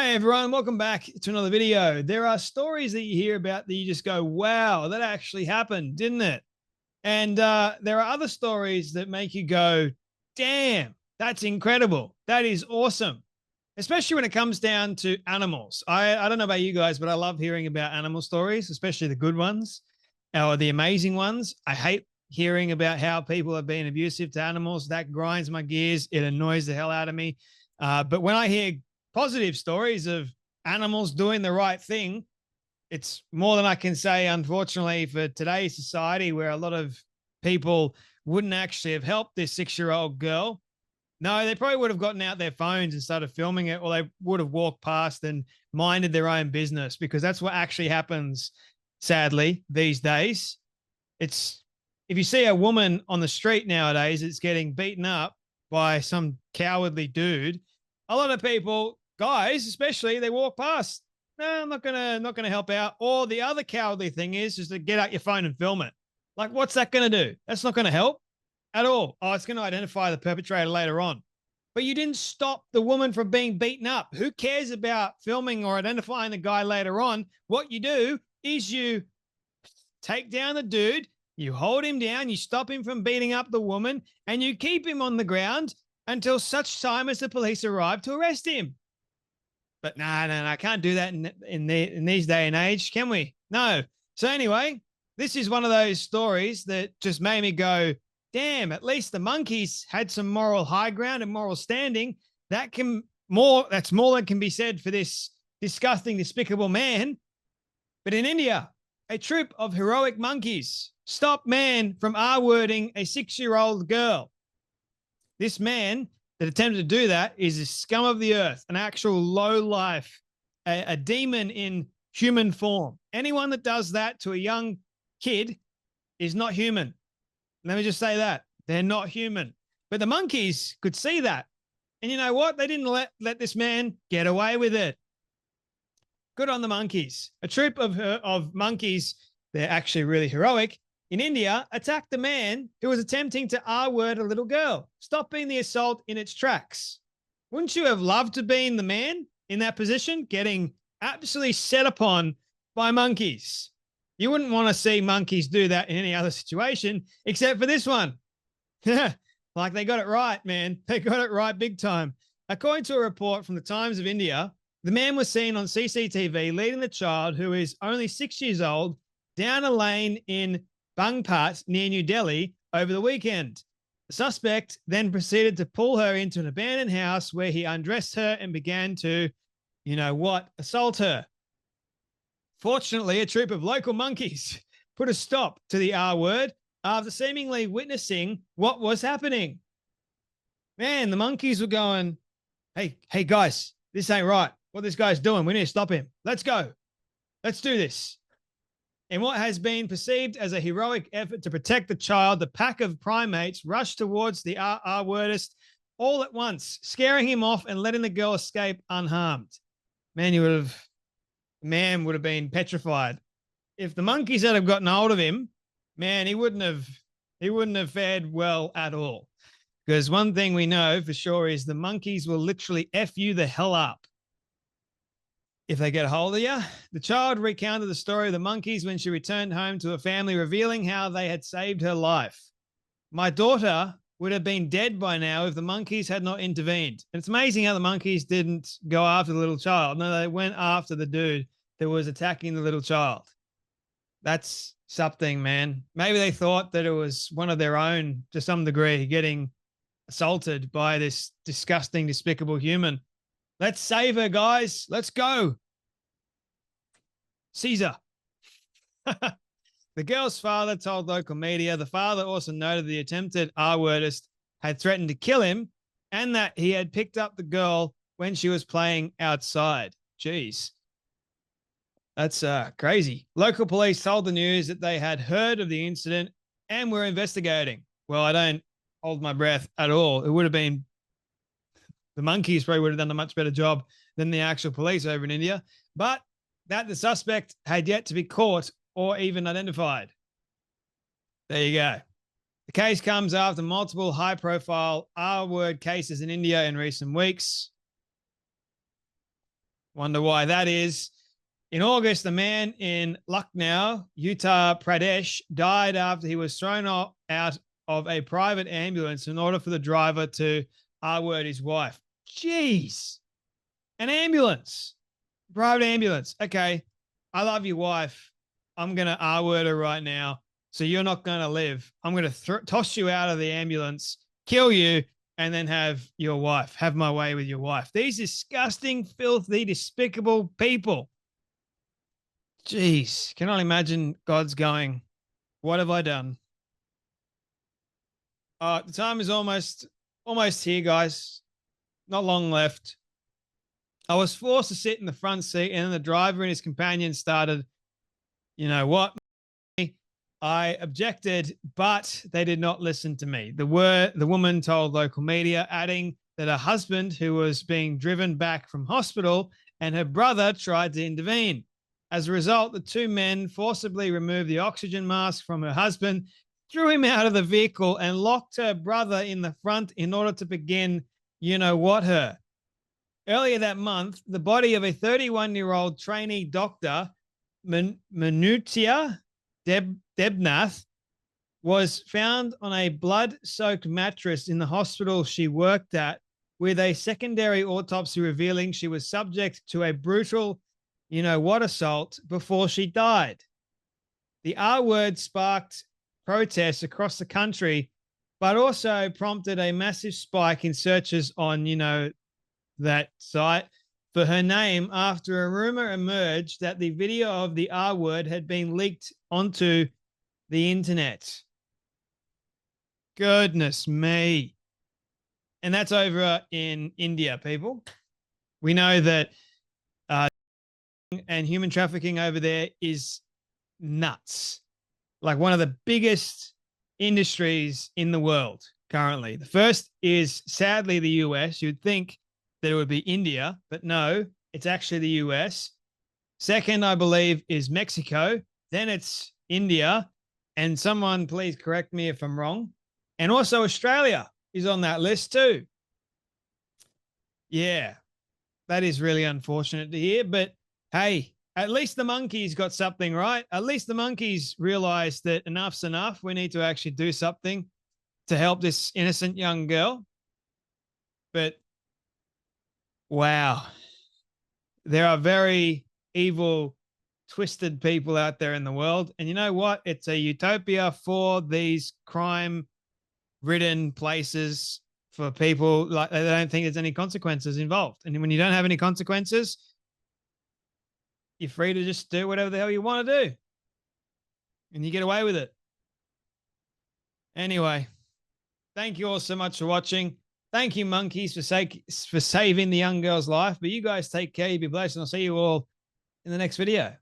Hey everyone, welcome back to another video. There are stories that you hear about that you just go, wow, that actually happened, didn't it? And there are other stories that make you go, damn, that's incredible. That is awesome. Especially when it comes down to animals. I don't know about you guys, but I love hearing about animal stories, especially the good ones or the amazing ones. I hate hearing about how people have been abusive to animals. That grinds my gears. It annoys the hell out of me. But when I hear positive stories of animals doing the right thing, it's more than I can say, unfortunately, for today's society where a lot of people wouldn't actually have helped this 6-year-old girl. No, they probably would have gotten out their phones and started filming it, or they would have walked past and minded their own business, because that's what actually happens, sadly, these days. It's if you see a woman on the street nowadays that's getting beaten up by some cowardly dude, a lot of people, guys especially, they walk past. No, I'm not gonna help out. Or the other cowardly thing is just to get out your phone and film it. Like, what's that gonna do? That's not gonna help at all. Oh, it's gonna identify the perpetrator later on. But you didn't stop the woman from being beaten up. Who cares about filming or identifying the guy later on? What you do is you take down the dude, you hold him down, you stop him from beating up the woman, and you keep him on the ground until such time as the police arrive to arrest him. But no, I can't do that in these day and age, can we? No. So anyway, this is one of those stories that just made me go, damn, at least the monkeys had some moral high ground and moral standing. That's more than can be said for this disgusting, despicable man. But in India, a troop of heroic monkeys stopped man from R-wording a 6-year-old girl. This man that attempted to do that is a scum of the earth, an actual low life, a demon in human form. Anyone that does that to a young kid is not human. Let me just say that. They're not human. But the monkeys could see that. And you know what? They didn't let this man get away with it. Good on the monkeys. A troop of monkeys, they're actually really heroic, in India, attacked a man who was attempting to R-word a little girl, stopping the assault in its tracks. Wouldn't you have loved to be the man in that position, getting absolutely set upon by monkeys? You wouldn't want to see monkeys do that in any other situation, except for this one. Like, they got it right, man. They got it right big time. According to a report from the Times of India, the man was seen on CCTV leading the child, who is only 6 years old, down a lane in Bangpat near New Delhi over the weekend. The suspect then proceeded to pull her into an abandoned house where he undressed her and began to, assault her. Fortunately, a troop of local monkeys put a stop to the R word after seemingly witnessing what was happening. Man, the monkeys were going, hey guys, this ain't right. What this guy's doing, we need to stop him. Let's go. Let's do this. In what has been perceived as a heroic effort to protect the child, the pack of primates rushed towards the R-wordist all at once, scaring him off and letting the girl escape unharmed. Man, the man would have been petrified. If the monkeys had have gotten hold of him, man, he wouldn't have fared well at all. Because one thing we know for sure is the monkeys will literally F you the hell up if they get a hold of you. The child recounted the story of the monkeys when she returned home to her family, revealing how they had saved her life. My daughter would have been dead by now if the monkeys had not intervened. And it's amazing how the monkeys didn't go after the little child. No, they went after the dude that was attacking the little child. That's something, man. Maybe they thought that it was one of their own to some degree, getting assaulted by this disgusting, despicable human. Let's save her, guys. Let's go. Caesar. The girl's father told local media. The father also noted the attempted R-wordist had threatened to kill him and that he had picked up the girl when she was playing outside. Jeez. That's crazy. Local police told the news that they had heard of the incident and were investigating. Well, I don't hold my breath at all. It would have been, the monkeys probably would have done a much better job than the actual police over in India, but that the suspect had yet to be caught or even identified. There you go. The case comes after multiple high-profile R-word cases in India in recent weeks. Wonder why that is. In August, a man in Lucknow, Uttar Pradesh, died after he was thrown out of a private ambulance in order for the driver to R-word his wife. Jeez. An ambulance. Private ambulance. Okay. I love your wife. I'm going to R-word her right now. So you're not going to live. I'm going to toss you out of the ambulance, kill you, and then have your wife. Have my way with your wife. These disgusting, filthy, despicable people. Jeez. Can only imagine God's going, what have I done? The time is almost here, guys. Not long left. I was forced to sit in the front seat, and then the driver and his companion started, you know what? I objected, but they did not listen to me. The woman told local media, adding that her husband, who was being driven back from hospital, and her brother tried to intervene. As a result, the two men forcibly removed the oxygen mask from her husband, threw him out of the vehicle, and locked her brother in the front in order to begin, you know what, her. Earlier that month, the body of a 31-year-old trainee doctor, Manutia Debnath, was found on a blood-soaked mattress in the hospital she worked at, with a secondary autopsy revealing she was subject to a brutal, you know what, assault before she died. The R word sparked protests across the country, but also prompted a massive spike in searches on, you know, that site for her name after a rumor emerged that the video of the R word had been leaked onto the internet. Goodness me. And that's over in India, people. We know that and human trafficking over there is nuts. Like one of the biggest industries in the world currently. The first is sadly the US. You'd think that it would be India, but no, it's actually the US. Second, I believe, is Mexico. Then it's India. And someone please correct me if I'm wrong. And also Australia is on that list too. Yeah, that is really unfortunate to hear. But hey, at least the monkeys got something right. At least the monkeys realized that enough's enough. We need to actually do something to help this innocent young girl. But wow, there are very evil, twisted people out there in the world. And you know what? It's a utopia for these crime-ridden places, for people like they don't think there's any consequences involved. And when you don't have any consequences, you're free to just do whatever the hell you want to do. And you get away with it. Anyway, thank you all so much for watching. Thank you, monkeys, for saving the young girl's life. But you guys take care. You be blessed. And I'll see you all in the next video.